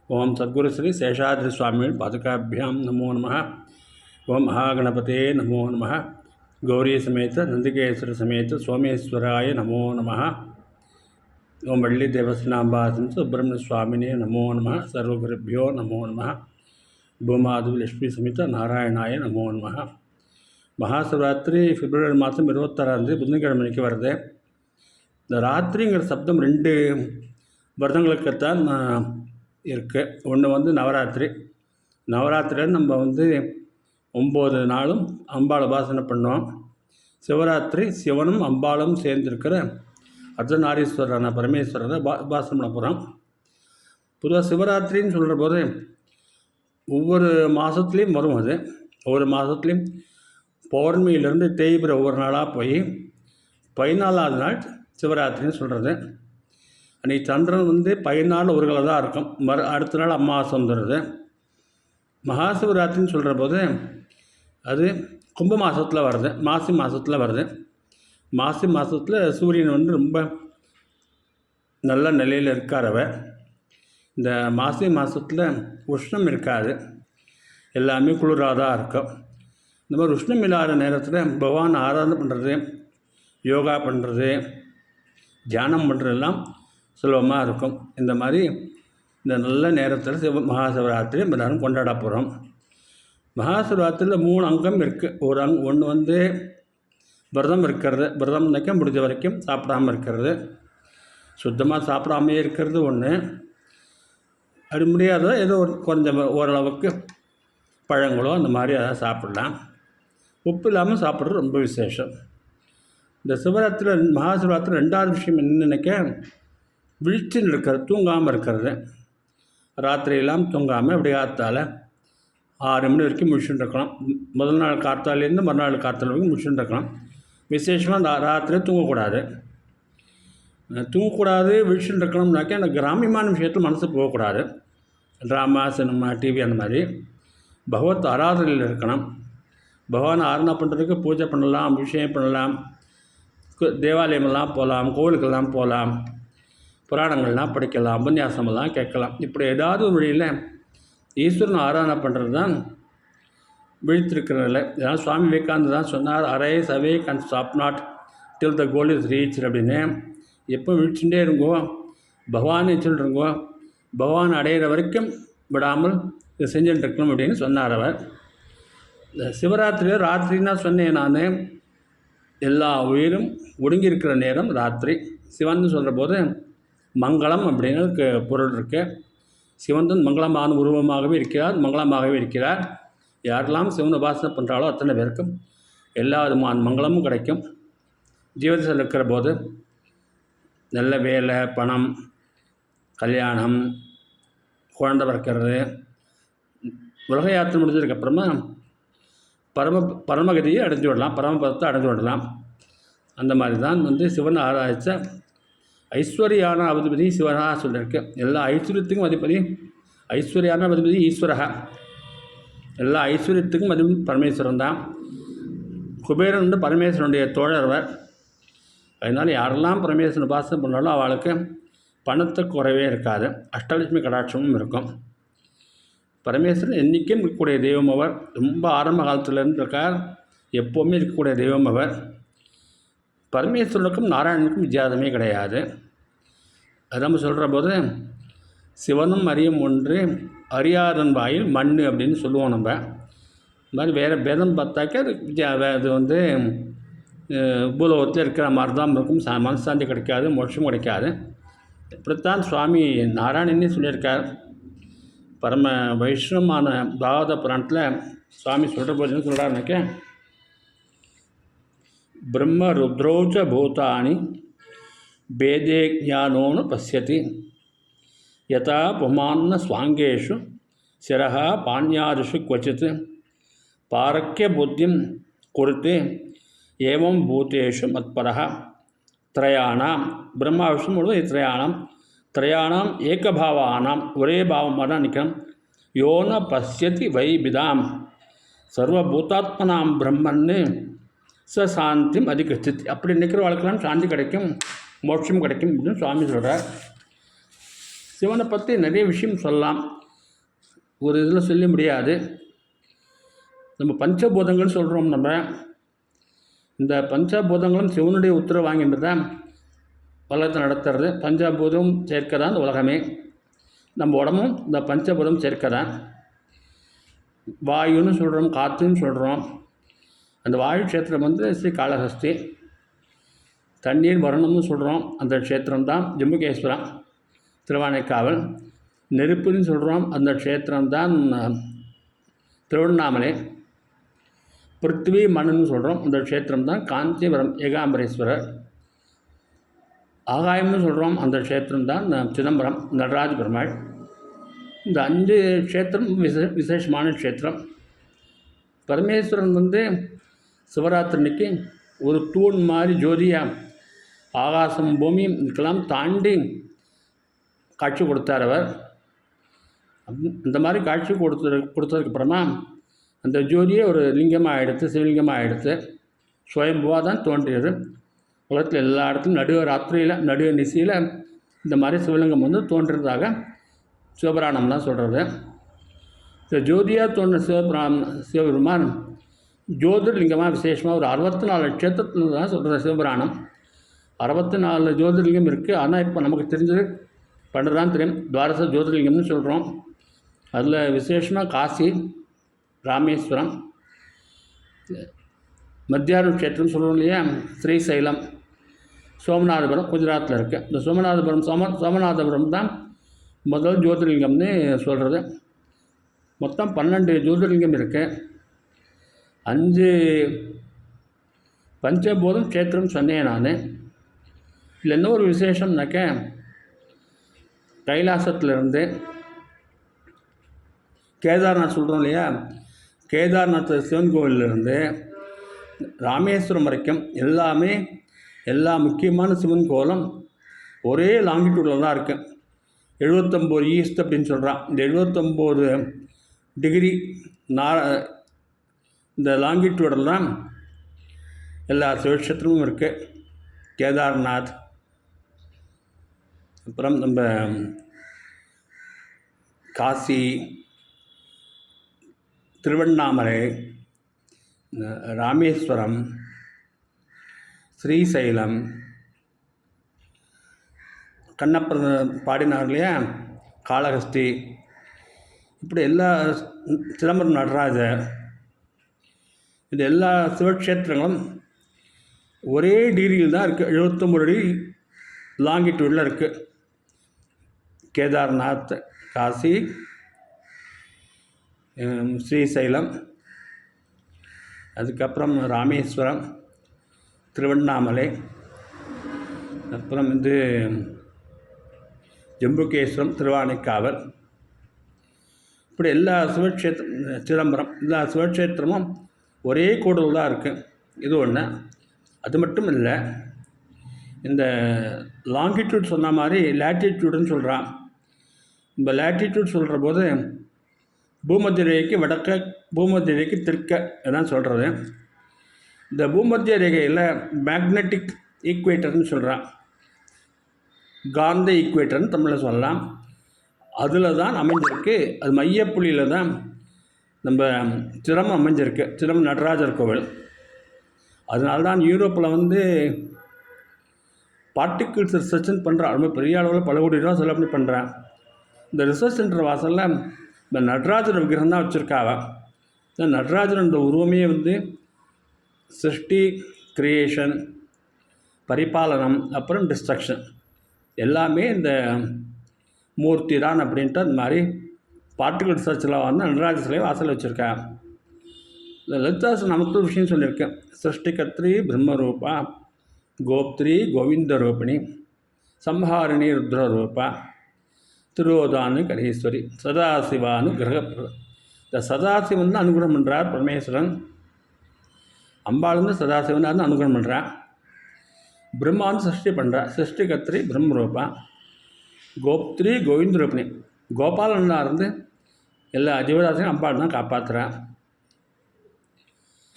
ओम सद्गुरु श्री शेषाद्रि स्वामी पादुकाभ्यां नमो नमः। ओम महागणपते नमो नमः। गौरी समेत नंदिकेश्वर समेत सोमेश्वराय नमो नमः। ओम वल्ली देवस्नाम्बासं सुब्रह्मण्य स्वामिने नमो नमः। सर्वगुरुभ्यो नमो नमः। भूमाधु लक्ष्मी समेत नारायणाय नमो नमः। மகாசிவராத்திரி பிப்ரவரி மாதம் 26 புதன்கிழமைக்கு வருது. இந்த ராத்திரிங்கிற சப்தம் 2 வருடங்களுக்குத்தான் இருக்குது. ஒன்று நவராத்திரி. நவராத்திரியில் நம்ம 9 நாளும் அம்பாள் உபாசனை பண்ணோம். சிவராத்திரி சிவனும் அம்பாளும் சேர்ந்திருக்கிற அர்த்தநாரீஸ்வரரான பரமேஸ்வரரை உபாசனை பண்ண போகிறோம். பொதுவாக சிவராத்திரின்னு சொல்கிற போது ஒவ்வொரு மாதத்துலேயும் வரும். அது ஒவ்வொரு மாதத்துலேயும் பௌர்ணமியிலேருந்து தேய்பிற ஒவ்வொரு நாளாக போய் 14வது நாள் சிவராத்திரின்னு சொல்கிறது. அன்றைக்கி சந்திரன் 14 ஒரு தான் இருக்கும். அடுத்த நாள் அமாவாசை வந்துடுது. மகாசிவராத்திரின்னு சொல்கிற போது அது கும்ப மாதத்தில் வருது, மாசி மாதத்தில் வருது. மாசி மாதத்தில் சூரியன் ரொம்ப நல்ல நிலையில் இருக்கார். இந்த மாசி மாதத்தில் உஷ்ணம் இருக்காது, எல்லாமே குளிராக தான் இருக்கும். இந்த மாதிரி உஷ்ணம் இல்லாத நேரத்தில் பகவான் ஆராதனை பண்ணுறது, யோகா பண்ணுறது, தியானம் பண்ணுறதெல்லாம் சுலபமாக இருக்கும். இந்த மாதிரி இந்த நல்ல நேரத்தில் மகாசிவராத்திரி எல்லாரும் கொண்டாட போகிறோம். மகாசிவராத்திரியில் 3 அங்கம் இருக்குது. ஒன்று விரதம் இருக்கிறது. விரதம்னாக்கா முடிஞ்ச வரைக்கும் சாப்பிடாமல் இருக்கிறது, சுத்தமாக சாப்பிடாமே இருக்கிறது ஒன்று. அப்படி முடியாதோ ஏதோ கொஞ்சம் ஓரளவுக்கு பழங்களோ அந்த மாதிரி அதை சாப்பிடலாம். உப்பு இல்லாமல் சாப்பிட்றது ரொம்ப விசேஷம். இந்த சிவராத்திரி மகாசிவராத்திரி 2வது விஷயம் என்னென்னக்க விழிச்சின்னு இருக்கிறது, தூங்காமல் இருக்கிறது. ராத்திரியெல்லாம் தூங்காமல் அப்படி காத்தால் 6 மணி வரைக்கும் முழிச்சுட்டு இருக்கலாம். முதல் நாள் காத்தாலேருந்து மறுநாள் காத்தால் வரைக்கும் முழிச்சுட்டு இருக்கலாம். விசேஷமாக அந்த ராத்திரி தூங்கக்கூடாது. விழிச்சுட்டு இருக்கணும்னாக்கா அந்த கிராமியமான விஷயத்தில் மனசு போகக்கூடாது. ட்ராமா, சினிமா, டிவி அந்த மாதிரி பகவத் ஆராதனையில் இருக்கணும். பகவான் ஆராதனை பண்ணுறதுக்கு பூஜை பண்ணலாம், அபிஷேகம் பண்ணலாம், தேவாலயமெல்லாம் போகலாம், கோவிலுக்கெல்லாம் போகலாம், புராணங்கள்லாம் படிக்கலாம், உபன்யாசமெல்லாம் கேட்கலாம். இப்படி ஏதாவது ஒரு வழியில் ஈஸ்வரன் ஆராதனை பண்ணுறது தான் விழித்திருக்கிற நிலை. இதனால் சுவாமி விவேகானந்தர் தான் சொன்னார், arise awake and stop not till the goal is reach அப்படின்னு. எப்போ விழிச்சுட்டே இருங்கோ, பகவானை சொல்லிட்டு இருங்கோ, பகவான் அடையிற வரைக்கும் விடாமல் இதை செஞ்சுட்டு இருக்கணும் அப்படின்னு சொன்னார் அவர். இந்த சிவராத்திரியில் ராத்திரின்னா சொன்னேன் நான். எல்லா உயிரும் ஒடுங்கியிருக்கிற நேரம் ராத்திரி. சிவன் சொல்கிற போது மங்களம் அப்படின்னு பொருள் இருக்குது. சிவன் மங்களமான உருவமாகவே இருக்கிறார், மங்களமாகவே இருக்கிறார். யாரெல்லாம் சிவன் உபாசனை பண்ணுறாலோ அத்தனை பேருக்கும் எல்லா விதமான மங்களமும் கிடைக்கும். ஜீவத்தில் இருக்கிற போது நல்ல வேலை, பணம், கல்யாணம், குழந்தை பிறக்கிறது, உலக யாத்திரை முடிஞ்சதுக்கப்புறமா பரமகதியை அடைஞ்சு விடலாம், பரமபதத்தை அடைஞ்சு விடலாம். அந்த மாதிரி தான் சிவனை ஆராய்ச்ச ஐஸ்வர்யான அதிபதி சிவனாக சொல்லியிருக்கு. எல்லா ஐஸ்வர்யத்துக்கும் அதிபதி, ஐஸ்வர்யான அதிபதி ஈஸ்வரகா. எல்லா ஐஸ்வர்யத்துக்கும் அதிபதி பரமேஸ்வரன் தான். குபேரன் பரமேஸ்வரனுடைய தோழர்வர். அதனால் யாரெல்லாம் பரமேஸ்வரன் உபாசனை பண்ணாலும் அவளுக்கு பணத்துக்கு குறைவே இருக்காது, அஷ்டலட்சுமி கடாட்சமும் இருக்கும். பரமேஸ்வரன் என்றைக்கும் இருக்கக்கூடிய தெய்வம் அவர். ரொம்ப ஆரம்ப காலத்துலேருந்து இருக்கார், எப்போவுமே இருக்கக்கூடிய தெய்வம் அவர். பரமேஸ்வரனுக்கும் நாராயணனுக்கும் வித்தியாசமே கிடையாது. அது நம்ம சொல்கிற போது சிவனும் அறியும் ஒன்று, அறியாதன் வாயில் மண் அப்படின்னு சொல்லுவோம் நம்ம. இந்த மாதிரி வேறு பேதம் பார்த்தாக்கா அது பூலோகத்தில் இருக்கிற மாதிரி தான் இருக்கும். மனசாந்தி கிடைக்காது, மோட்சம் கிடைக்காது. இப்படித்தான் சுவாமி நாராயணனே சொல்லியிருக்கார். பரம வைஷ்ணவமான பாகவத புராணத்தில் சுவாமி சொல்கிற போது என்ன சொல்கிறாருனாக்க, பிரம்ம ருத்ரோச்ச பூதானி பேதே ஞானோனு பசியதி யதா புமான்ன ஸ்வாங்கேஷு சிரஹா பாண்யாதிஷு क्वचित् பாரக்கிய புத்திம் குருத்தே ஏவம் பூதேஷு மத்பரஹ திரயாணாம். பிரம்மா விஷ்ணு முழுவதும் திரயாணாம் ஏகபாவானாம், ஒரே பாவமாக தான் நிற்கணும். யோன பசியதி வைபிதாம் சர்வபூதாத்மனாம் பிரம்மன்னு சாந்திம் அதிகரிச்சித். அப்படி நிற்கிற வாழ்க்கைலாம் சாந்தி கிடைக்கும், மோட்சம் கிடைக்கும் அப்படின்னு சுவாமி சொல்கிறார். சிவனை பற்றி நிறைய விஷயம் சொல்லலாம், ஒரு இதில் சொல்ல முடியாது. நம்ம பஞ்சபூதங்கள்னு சொல்கிறோம். நம்ம இந்த பஞ்சபூதங்களும் சிவனுடைய உத்தரவு வாங்கிட்டு தான் உலகத்தை நடத்துறது. பஞ்சபூதம் சேர்க்க தான் இந்த உலகமே. நம்ம உடம்பும் இந்த பஞ்சபூதம் சேர்க்க தான். வாயுன்னு சொல்கிறோம், காற்றுன்னு சொல்கிறோம். அந்த வாயு க்ஷேத்திரம் வந்து ஸ்ரீ காளஹஸ்தி. தண்ணீர் வருணம்னு சொல்கிறோம், அந்த க்ஷேத்திரம் தான் ஜம்புகேஸ்வரம் திருவானைக்காவல். நெருப்புன்னு சொல்கிறோம், அந்த க்ஷேத்திரம் தான் திருவண்ணாமலை. பிருத்திவி மண்ணுன்னு சொல்கிறோம், அந்த க்ஷேத்திரம் தான் காஞ்சிபுரம் ஏகாம்பரேஸ்வரர். ஆகாயம்னு சொல்கிறோம், அந்த க்ஷேத்திரம் தான் சிதம்பரம் நடராஜ பெருமாள். இந்த 5 க்ஷேத்திரம் விசேஷமான க்ஷேத்திரம். பரமேஸ்வரன் வந்து சிவராத்திரிக்கு ஒரு தூண் மாதிரி ஜோதியாக ஆகாசம் பூமி இதுக்கெல்லாம் தாண்டி காட்சி கொடுத்தார் அவர். இந்த மாதிரி காட்சி கொடுத்ததுக்கப்புறமா அந்த ஜோதியை ஒரு லிங்கமாக எடுத்து, சிவலிங்கமாக எடுத்து சுயம்புவாக தான் தோன்றியது. உலகத்தில் எல்லா இடத்துலையும் நடுவ நிசையில் இந்த மாதிரி சிவலிங்கம் வந்து தோன்றியதாக சிவபுராணம்லாம் சொல்கிறது. இந்த ஜோதியாக தோன்ற சிவபெருமான் ஜோதிர்லிங்கமாக விசேஷமாக ஒரு 64 நட்சத்திரத்தில் தான் சொல்கிற சிவபுராணம். 64 ஜோதிர்லிங்கம் இருக்குது. ஆனால் இப்போ நமக்கு தெரிஞ்சது பண்ணுறதான் தெரியும், துவாரச ஜோதிர்லிங்கம்னு சொல்கிறோம். அதில் விசேஷமாக காசி, ராமேஸ்வரம், மத்தியான க்ஷேத்திரம் சொல்கிறோம் இல்லையா, ஸ்ரீசைலம், சோமநாதபுரம் குஜராத்தில் இருக்குது. இந்த சோமநாதபுரம் தான் முதல் ஜோதிர்லிங்கம்னு சொல்கிறது. மொத்தம் 12 ஜோதிர்லிங்கம் இருக்குது. 5 பஞ்சபூதம் க்ஷேத்திரம் சொன்னேன் நான். இதில் என்ன ஒரு விசேஷம்னாக்க, கைலாசத்திலிருந்து கேதார்நாத் சொல்கிறோம் இல்லையா, கேதார்நாத் சிவன் கோவிலிருந்து ராமேஸ்வரம் வரைக்கும் எல்லா முக்கியமான சிவன் கோவிலும் ஒரே லாங்கிடியூடில் தான் இருக்குது. 79 ஈஸ்ட் அப்படின்னு சொல்கிறான். இந்த 79 டிகிரி இந்த லாங்கிடியூடில் தான் எல்லா சிவக்ஷேத்திரமும் இருக்குது. கேதார்நாத், அப்புறம் நம்ம காசி, திருவண்ணாமலை, ராமேஸ்வரம், ஸ்ரீசைலம், கண்ணப்பர் பாடினார் இல்லையா காளஹஸ்தி, இப்படி எல்லா சிதம்பரம் நடராஜர், இது எல்லா சிவக்ஷேத்திரங்களும் ஒரே டிகிரியில் தான் இருக்குது. 79 டிகிரி லாங்கிடியூடில் இருக்குது. கேதார்நாத், காசி, ஸ்ரீசைலம், அதுக்கப்புறம் ராமேஸ்வரம், திருவண்ணாமலை, அப்புறம் ஜம்புகேஸ்வரம், திருவானைக்காவல், இப்படி எல்லா சிதம்பரம் எல்லா சிவக்ஷேத்திரமும் ஒரே கூடல் தான் இருக்குது. இது ஒன்று. அது மட்டும் இல்லை, இந்த லாங்கிடியூட் சொன்ன மாதிரி லேட்டிடியூடுன்னு சொல்கிறான். இந்த லேட்டிடியூட் சொல்கிற போது பூமத்திய ரேகைக்கு வடக்க, பூமத்திய ரேகைக்கு தெற்க தான் சொல்கிறது. இந்த பூமத்திய ரேகையில் மேக்னெட்டிக் ஈக்குவேட்டர்னு சொல்கிறான், காந்த ஈக்குவேட்டர்னு தமிழில் சொல்லலாம். அதில் தான் அமைஞ்சிருக்கு. அது மையப்புள்ளியில் தான் நம்ம சிரமம் அமைஞ்சிருக்கு, சிரமம் நடராஜர் கோவில். அதனால்தான் யூரோப்பில் பார்ட்டிகிள்ஸ் ரிசர்ச்னு பண்ணுறான். ரொம்ப பெரிய அளவில் பல கோடி ரூபா செலவு பண்ணி பண்ணுறான். இந்த ரிசர்ச் சென்டர் வாசலில் இந்த நடராஜர் விக்கிரகம் தான் வச்சுருக்காவ. இந்த நடராஜர் இந்த உருவமே சிருஷ்டி, கிரியேஷன், பரிபாலனம், அப்புறம் டிஸ்ட்ரக்ஷன் எல்லாமே இந்த மூர்த்தி தான் அப்படின்ட்டு அந்த மாதிரி பார்ட்டிகல் ரிசர்ச்சில் நடராஜர் சிலையை வாசல் வச்சுருக்கா. இந்த லலிதாஸ் நமக்கு ஒரு விஷயம் சொல்லியிருக்கேன். சிருஷ்டிகத்ரி பிரம்மரூபா, கோப்திரி கோவிந்த ரூபிணி, சம்ஹாரிணி ருத்ரரூபா, திருவோதானு கணேஸ்வரி, சதாசிவானு கிரக. இந்த சதாசிவன் தான் அனுகிரகம் பண்ணுறார் பரமேஸ்வரன். அம்பாள் சதாசிவன் அனுகிரகம் பண்ணுறான். பிரம்மான்னு சிருஷ்டி பண்ணுறார். சிருஷ்டிகத்ரி பிரம்மரூபா, கோப்திரி கோவிந்த ரூபிணி, கோபாலனாக எல்லா ஜீவராசியும் அம்பாள் தான் காப்பாற்றுறான்.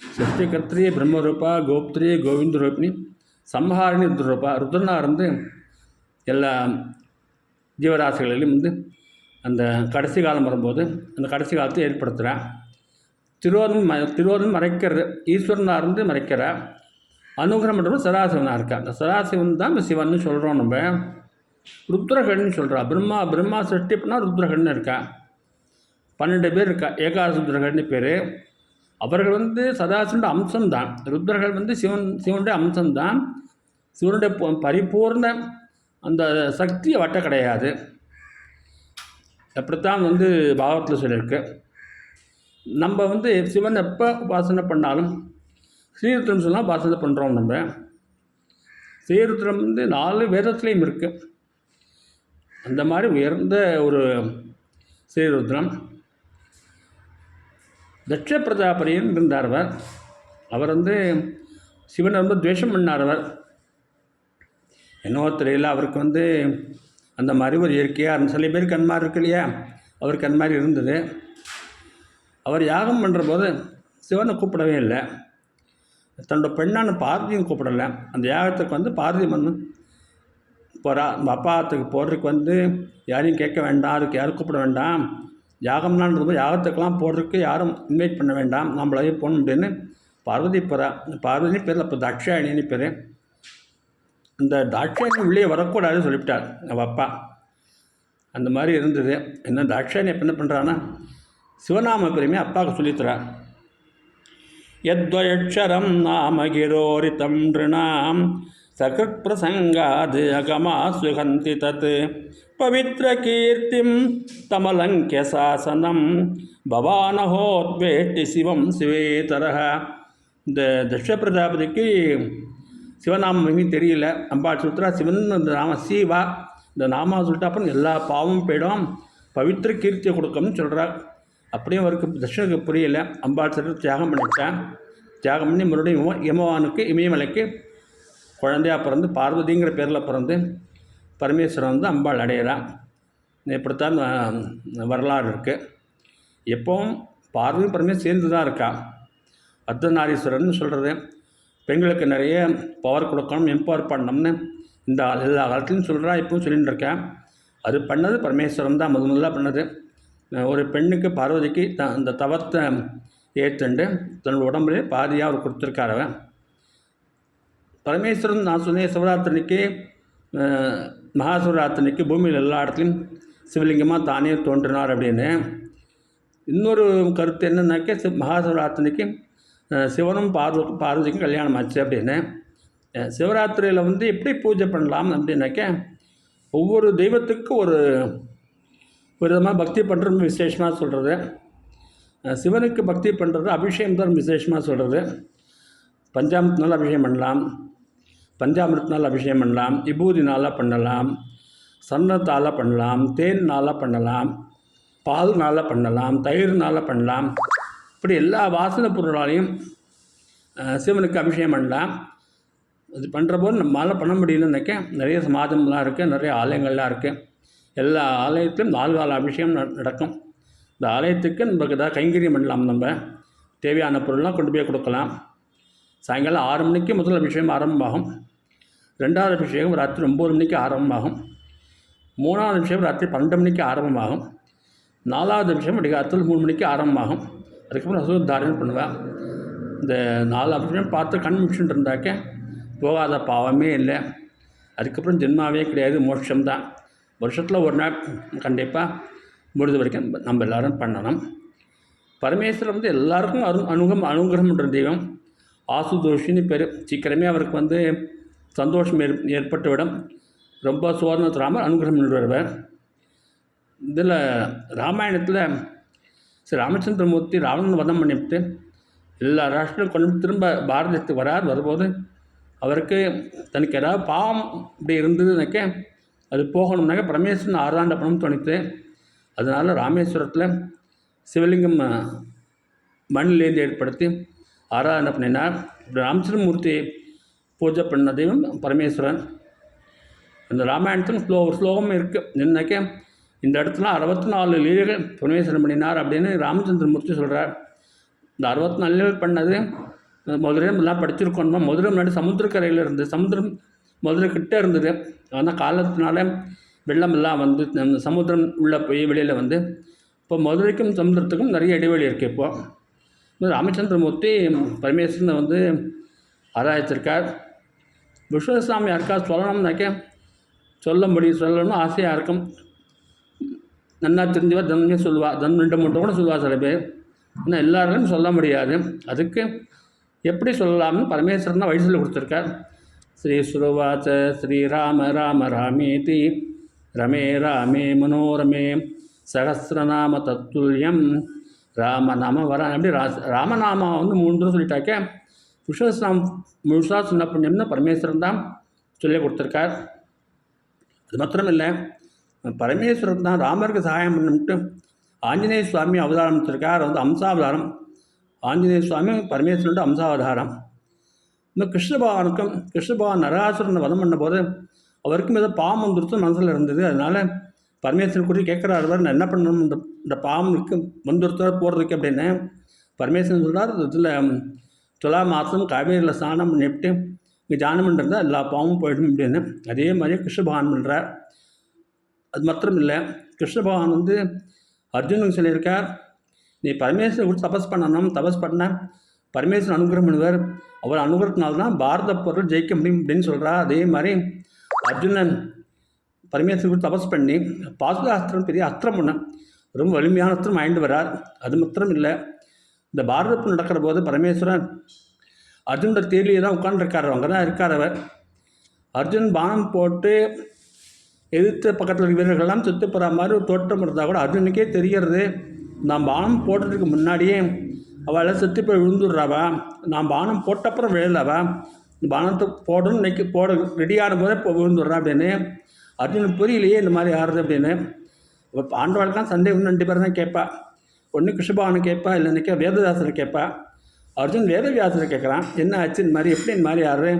சிருஷ்டிகத்ரி பிரம்மரூபா, கோப்திரி கோவிந்த ரூபிணி, சம்ஹாரிணி ருத்ரரூபா. ருத்ரனாக எல்லா ஜீவராசிகளிலும் வந்து அந்த கடைசி காலம் வரும்போது அந்த கடைசி காலத்தை ஏற்படுத்துகிறார். திருவருள் மறைக்கிறது, ஈஸ்வரனாக இருந்து மறைக்கிறார். அனுகிரகம் பண்ணுறது சதாசிவனாக இருக்கா. அந்த சதாசிவன் தான் சிவன்னு சொல்கிறோம். நம்ம ருத்ரகன்னு சொல்கிறா. பிரம்மா சிருஷ்டி பண்ணால் ருத்ரகன்னு இருக்கா. 12 பேர் இருக்கா. ஏகாதசி ருத்ரகன்னு பேர். அவர்கள் வந்து சதாசிவனுடைய அம்சம்தான். ருத்ரர்கள் வந்து சிவனுடைய அம்சம்தான். சிவனுடைய பரிபூர்ண அந்த சக்தியை வட்ட கிடையாது. அப்படித்தான் வந்து பாகவத்தில் சொல்லியிருக்கு. நம்ம வந்து சிவன் எப்போ உபாசனை பண்ணாலும் ஸ்ரீருத்ரம் சொன்னால் உபாசனை பண்ணுறோம். நம்ம ஸ்ரீருத்ரம் வந்து 4 வேதத்துலேயும் இருக்குது. அந்த மாதிரி உயர்ந்த ஒரு ஸ்ரீருத்ரம். தட்ச பிரஜாபதின்னு இருந்தார். அவர் வந்து சிவனை ரொம்ப துவேஷம் பண்ணார். என்னவோ தெரியல, அவருக்கு வந்து அந்த மாதிரி ஒரு இயற்கையாக சில பேருக்கு அந்த மாதிரி இருக்கு இல்லையா, அவருக்கு அந்த மாதிரி இருந்தது. அவர் யாகம் பண்ணுற போது சிவனை கூப்பிடவே இல்லை. தன்னோட பெண்ணான பார்வதியும் கூப்பிடலை. அந்த யாகத்துக்கு வந்து பார்வதி வந்து போகிறா. நம்ம அப்பாத்துக்கு போடுறதுக்கு வந்து யாரையும் கேட்க வேண்டாம், அதுக்கு யாரும் கூப்பிட வேண்டாம், யாகம்னான்றது யாகத்துக்கெல்லாம் போடுறதுக்கு யாரும் இன்வைட் பண்ண வேண்டாம், நம்மளையே போகணும் அப்படின்னு பார்வதி போகிறா. பார்வதி பேரில் இப்போ தாட்சாயணின்னு பேர். இந்த தாட்சாயணி உள்ளே வரக்கூடாதுன்னு சொல்லிவிட்டார் அவள் அப்பா. அந்த மாதிரி இருந்தது. என்ன தாட்சாயணி எப்போ என்ன பண்ணுறான்னா சிவநாம பெருமையை அப்பாவுக்கு சொல்லித்தரார். யத்வயக்ஷரம் நாம கிரோரிதம் நிருணாம் சகிருத் பிரசங்காது அகமா சுகந்தி தத் பவித்ர கீர்த்திம் தமலங்கிய சாசனம் பவானஹோத்வேட்டி சிவம் சிவேதரஹ. இந்த தட்ச பிரஜாபதிக்கு சிவநாம மகிமை தெரியல. அம்பாள் சொல்லிட்டா சிவன் இந்த நாம சீவா, இந்த நாமா சொல்லிட்டா அப்புறம் எல்லா பாவமும் போயிடும், பவித்திர கீர்த்தியை கொடுக்கணும்னு சொல்கிறார். அப்படியும் அவருக்கு தட்சனுக்கு புரியலை. அம்பாள் சொல்லிட்டு தியாகம் பண்ணிவிட்டேன். தியாகம் பண்ணி மறுபடியும் யமவானுக்கு இமயமலைக்கு குழந்தையாக பிறந்து பார்வதிங்கிற பேரில் பிறந்து பரமேஸ்வரன் வந்து அம்பாள் அடையிறான். இப்படித்தான் வரலாறு இருக்குது. எப்போவும் பார்வதி பரமேஸ்வரன் சேர்ந்து தான் இருக்கா. அர்த்தநாரீஸ்வரர்னு சொல்கிறது. பெண்களுக்கு நிறைய பவர் கொடுக்கணும், எம்பவர் பண்ணணும்னு இந்த எல்லா காலத்துலையும் சொல்கிறா, இப்பவும் சொல்லிகிட்டு இருக்கேன். அது பண்ணது பரமேஸ்வரன் தான் முதல்ல பண்ணது. ஒரு பெண்ணுக்கு பார்வதிக்கு அந்த தவத்தை ஏற்றுண்டு தன்னோட உடம்புலேயே பாதியாக அவர் கொடுத்துருக்கார். அவன் பரமேஸ்வரன் நான் சொன்னேன் சிவராத்திரிக்கு மகாசிவராத்திரிக்கு பூமியில் எல்லா இடத்துலையும் சிவலிங்கமாக தானே தோன்றினார் அப்படின்னு. இன்னொரு கருத்து என்னன்னாக்க மகாசிவராத்திரிக்கு சிவனும் பார்வதிக்கும் கல்யாணம் ஆச்சு அப்படின்னு. சிவராத்திரியில் வந்து எப்படி பூஜை பண்ணலாம் அப்படின்னாக்க ஒவ்வொரு தெய்வத்துக்கும் ஒரு விதமாக பக்தி பண்ணுறது விசேஷமாக சொல்கிறது. சிவனுக்கு பக்தி பண்ணுறது அபிஷேகம் தான் விசேஷமாக சொல்கிறது. பஞ்சாமிரத்தினால் அபிஷேகம் பண்ணலாம், பஞ்சாமிரத்தினால் அபிஷேகம் பண்ணலாம், விபூதினால் பண்ணலாம், சந்தனத்தால் பண்ணலாம், தேன்னால் பண்ணலாம், பால்னால் பண்ணலாம், தயிர்னால் பண்ணலாம். இப்படி எல்லா வாசனை பொருளாலையும் சிவனுக்கு அபிஷேகம் பண்ணலாம். இது பண்ணுற போது நம்மளால் பண்ண முடியலன்னாக்க நிறைய சமாஜம்லாம் இருக்குது, நிறைய ஆலயங்கள்லாம் இருக்குது. எல்லா ஆலயத்திலும் 4 கால அபிஷேகம் நடக்கும். இந்த ஆலயத்துக்கு நமக்கு ஏதாவது கைங்கரியம் பண்ணலாம். நம்ம தேவையான பொருள்லாம் கொண்டு போய் கொடுக்கலாம். சாயங்காலம் 6 மணிக்கு முதல் அபிஷேகம் ஆரம்பமாகும். 2வது அபிஷேகம் ராத்திரி 9 மணிக்கு ஆரம்பமாகும். 3வது அபிஷேகம் ராத்திரி 12 மணிக்கு ஆரம்பமாகும். 4வது அபிஷேகம் விடிகாலத்தில் 3 மணிக்கு ஆரம்பமாகும். அதுக்கப்புறம் அசுத்தாரணம் பண்ணுவேன். இந்த 4 அபிஷேகம் பார்த்து கண் முடிச்சுட்டு இருந்தாக்க போகாத பாவமே இல்லை. அதுக்கப்புறம் ஜென்மாவே கிடையாது, மோட்சம்தான். வருஷத்தில் ஒரு நாள் கண்டிப்பாக முடிஞ்ச வரைக்கும் நம்ம எல்லோரும் பண்ணணும். பரமேஸ்வரர் வந்து எல்லாருக்கும் அனுகிரகம் பண்ணுற தெய்வம். ஆசுதோஷின்னு பேர். சீக்கிரமே அவருக்கு வந்து சந்தோஷம் ஏற்பட்டுவிடும். ரொம்ப சோதனத்துறாமல் அனுகிரகம் பண்ணுவார். இதில் ராமாயணத்தில் ஸ்ரீ ராமச்சந்திரமூர்த்தி ராவணன் வதம் பண்ணிவிட்டு எல்லா ராஷ்டிரம் கொண்டு திரும்ப பாரதத்துக்கு வரும்போது அவருக்கு தனக்கு ஏதாவது பாவம் இப்படி இருந்ததுனாக்க அது போகணும்னாக்க பரமேஸ்வரன் ஆராதனை பண்ணணும்னு தோணித்து. அதனால் ராமேஸ்வரத்தில் சிவலிங்கம் மண்ணிலேருந்து ஏற்படுத்தி ஆராதனை பண்ணினார். இப்படி ராமச்சந்திரமூர்த்தி பூஜை பண்ண தெய்வம் பரமேஸ்வரன். அந்த ராமாயணத்தில் ஒரு ஸ்லோகம் இருக்குது. என்னன்னாக்க இந்த இடத்துல 64 லீலைகள் பரமேஸ்வரன் பண்ணினார் அப்படின்னு ராமச்சந்திரமூர்த்தி சொல்கிறார். இந்த 64 லீலைகள் பண்ணது மதுரை எல்லாம் படிச்சிருக்கோம். மதுரை முன்னாடி சமுத்திரக்கரையில் இருந்தது. சமுத்திரம் மதுரை கிட்டே இருந்தது. ஆனால் காலத்தினால வெள்ளமெல்லாம் வந்து இந்த சமுத்திரம் உள்ளே போய் வெளியில் வந்து இப்போ மதுரைக்கும் சமுத்திரத்துக்கும் நிறைய இடைவெளி இருக்குது. இப்போது ராமச்சந்திரமூர்த்தி பரமேஸ்வரனை வந்து ஆராய்ச்சிருக்கார். விஸ்வசாமி யாருக்கா சொல்லணும்னாக்க சொல்லணும்னு ஆசையாக இருக்கும். நல்லா தெரிஞ்சவர் தன்மே சொல்லுவாள், 2 கூட சொல்லுவாள் சில பேர். ஆனால் எல்லாருக்கும் சொல்ல முடியாது. அதுக்கு எப்படி சொல்லலாம்னு பரமேஸ்வரன் தான் வழி சொல்லி கொடுத்துருக்கார். ஸ்ரீ சுருவாச்ச ஸ்ரீராம ராம ராமேதி ரமே ராமே மனோரமே சகசிரநாம தத்துல்யம் ராமநாம வரான். அப்படி ராமநாமா வந்து 3 சொல்லிட்டாக்க விஸ்வசாம் முழுசாக சொன்ன புண்ணியம்னு பரமேஸ்வரன் தான் சொல்லி கொடுத்துருக்கார். அது மாத்திரம் இல்லை, பரமேஸ்வரன் தான் ராமருக்கு சகாயம் பண்ணிட்டு ஆஞ்சநேய சுவாமி அவதாரம் எடுத்திருக்கார். வந்து அம்சாவதாரம். ஆஞ்சநேய சுவாமி பரமேஸ்வரன் அம்சாவதாரம். இன்னும் கிருஷ்ணபகவான் நரகாசுரனை வதம் பண்ண போது அவருக்கும் ஏதோ பாவம் வந்துருத்து மனசில் இருந்தது. அதனால் பரமேஸ்வரன் குறித்து கேட்குறாரு, நான் என்ன பண்ணணும் இந்த பாவனுக்கு வந்துருத்த போடுறதுக்கு அப்படின்னு. பரமேஸ்வரன் சொல்கிறார், இதில் துலா மாதம் காவேரியில் ஸ்நானம் பண்ணிவிட்டு இங்கே தியானம் பண்ணுறதா எல்லா பாவமும் போயிடும் அப்படின்னு. அதே மாதிரியே கிருஷ்ணபகவான் பண்ணுறார். அது மாத்திரம் இல்லை, கிருஷ்ணபகவான் வந்து அர்ஜுனுக்கு சொல்லியிருக்கார், நீ பரமேஸ்வரன் குறித்து தபஸ் பண்ண பரமேஸ்வரன் அனுகிரகம் பண்ணுவார். அவர் அனுகிரகத்தினால்தான் பாரத பொருள் ஜெயிக்க முடியும் அப்படின்னு சொல்கிறா. அதே மாதிரி அர்ஜுனன் பரமேஸ்வரன் குறித்து தபஸ் பண்ணி பாசுராஸ்திரம் பெரிய அஸ்திரம் பண்ண ரொம்ப வலிமையான அஸ்திரம் வாங்கிட்டு வரார். அது மாத்திரம் இல்லை, இந்த பாரதப்பு நடக்கிற போது பரமேஸ்வரன் அர்ஜுனோட தேர்லியே தான் உட்காந்துருக்கார். அங்கே தான் இருக்கார் அவர். அர்ஜுன் பானம் போட்டு எதிர்த்த பக்கத்தில் இருக்கிற வீரர்கள்லாம் செத்து போகிற மாதிரி ஒரு தோட்டம் இருந்தால் கூட அர்ஜுனுக்கே தெரிகிறது, நான் பானம் போடுறதுக்கு முன்னாடியே அவளை செத்து போய் விழுந்துடுறாவா, நான் பானம் போட்டப்புறம் விழலவா, பானத்தை போடணும்னு போட ரெடியான போதே விழுந்துடுறா அப்படின்னு. அர்ஜுனுக்கு புரியலையே இந்த மாதிரி ஆறுது அப்படின்னு. இப்போ பாண்டவாளுக்கெலாம் சந்தேகம் 2 பேர் தான் கேட்பா. ஒன்று கிருஷ்ணபகவானை கேட்பா, இல்லைன்னாக்கா வேதவியாசரை கேட்பா. அர்ஜுன் வேதவியாசரை கேட்குறான், என்ன ஆச்சு இந்த மாதிரி, எப்படி இந்த மாதிரி ஆறு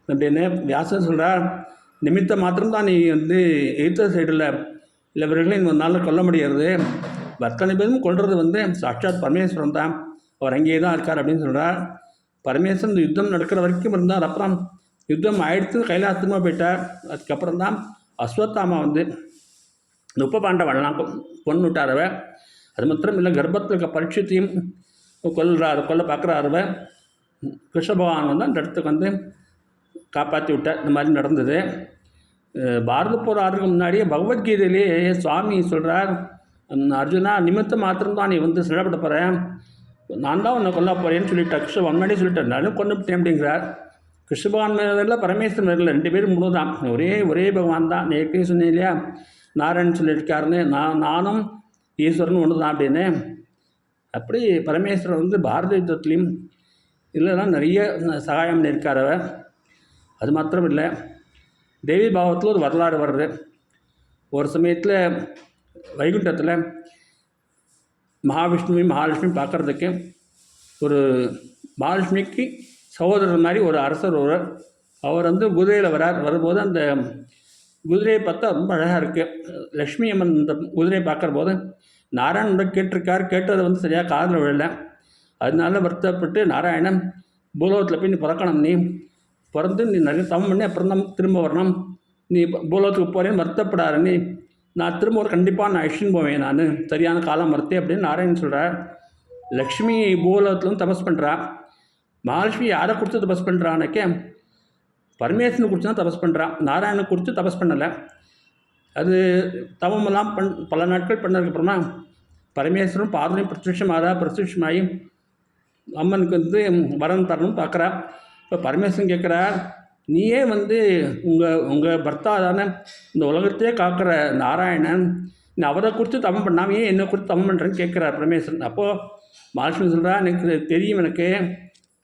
அப்படின்னு. வியாசன் சொல்கிறார், நிமித்த மாத்திரம்தான் நீ வந்து எய்த்த சைடில் இவர்களையும் ஒரு நாளில் கொல்ல முடியாது. அத்தனை பேரும் கொள்வது வந்து சாட்சாத் பரமேஸ்வரன் தான், அவர் அங்கேயே தான் இருக்கார் அப்படின்னு சொல்கிறார். பரமேஸ்வரன் இந்த யுத்தம் நடக்கிற வரைக்கும் இருந்தார். அப்புறம் யுத்தம் ஆயிடுத்து கைலாசமாக போயிட்டார். அதுக்கப்புறம் தான் அஸ்வத்தாமா வந்து 30 பாண்டவன்லாம் பொண்ணு விட்டாரவ. அது மாத்திரம் இல்லை, கர்ப்பத்தில் இருக்க பரீட்சத்தையும் கொல்ல பார்க்குறாருவ. கிருஷ்ணபகவான் வந்து அந்த இடத்துக்கு வந்து காப்பாற்றி விட்டார். இந்த மாதிரி நடந்தது. பாரத போர் ஆறுக்கு முன்னாடியே பகவத்கீதையிலேயே சுவாமி சொல்கிறார், அர்ஜுனா நிமித்த மாத்திரம்தான் நீ வந்து சிறப்பட போகிறேன், நான் தான் உன்னை கொல்ல போகிறேன்னு சொல்லிட்டேன். கிருஷ்ணபகவான் முன்னாடியே சொல்லிட்டேன், நானும் கொண்டுவிட்டேன் அப்படிங்கிறார். கிருஷ்ணபகவான் மேலே பரமேஸ்வரன் மேலே 2 பேரும் முழு தான், ஒரே பகவான் தான். நேற்றையும் சொன்னேன் இல்லையா, நாராயணன் சொல்லியிருக்காருன்னு, நானும் ஈஸ்வரன் ஒன்று தான் அப்படின்னு. அப்படி பரமேஸ்வரன் வந்து பாரத யுத்தத்துலேயும் இல்லைன்னா நிறைய சகாயம் பண்ணியிருக்காரவர். அது மாத்திரம் இல்லை, தேவி பாவத்தில் ஒரு வரலாறு வருது. ஒரு சமயத்தில் வைகுண்டத்தில் மகாலட்சுமி பார்க்குறதுக்கு ஒரு மகாலட்சுமிக்கு சகோதரர் மாதிரி ஒரு அரசர் அவர் வந்து குதிரையில் வரும்போது அந்த குதிரையை பார்த்தா ரொம்ப அழகாக இருக்குது. லக்ஷ்மி அம்மன் இந்த குதிரையை பார்க்குற போது நாராயணன் கேட்டதை வந்து சரியாக காதில் விழலை. அதனால வருத்தப்பட்டு, நாராயணன் பூலோகத்தில் போய் நீ பிறக்கணும், நீ பிறந்து நீ நிறைய தவம் பண்ணி அப்புறம் தான் திரும்ப வரணும், நீ பூலோகத்துக்கு போகிறேன்னு வருத்தப்படாரு, நீ நான் திரும்ப கண்டிப்பாக நான் அழிச்சுன்னு போவேன், நான் சரியான காலம் மறுத்தேன் அப்படின்னு நாராயணன் சொல்கிறார். லக்ஷ்மி பூலோகத்துலேருந்து தபஸ் பண்ணுறா. மகாலட்சுமி யாரை குறித்து தபஸ் பண்ணுறான்னக்கே பரமேஸ்வரனை குறித்து தான் தபஸ் பண்ணுறான், நாராயணனை குறித்து தபஸ் பண்ணலை. அது தவமெல்லாம் பல நாட்கள் பண்ணதுக்கப்புறமா பரமேஸ்வரன் பார்வதியும் பிரத்யட்சமாகி அம்மனுக்கு வந்து வரம் தரணும்னு பார்க்குறா. இப்போ பரமேஸ்வரன் கேட்குறா, நீயே வந்து உங்கள் பர்த்தா தானே இந்த உலகத்தையே காக்கிற நாராயணன், நீ அவரை குறித்து தவம் பண்ணாமையே என்னை குறித்து தவம் பண்ணுறேன்னு கேட்குறார் பரமேஸ்வரன். அப்போது மகாலட்சுமி சொல்கிறா, எனக்கு தெரியும், எனக்கு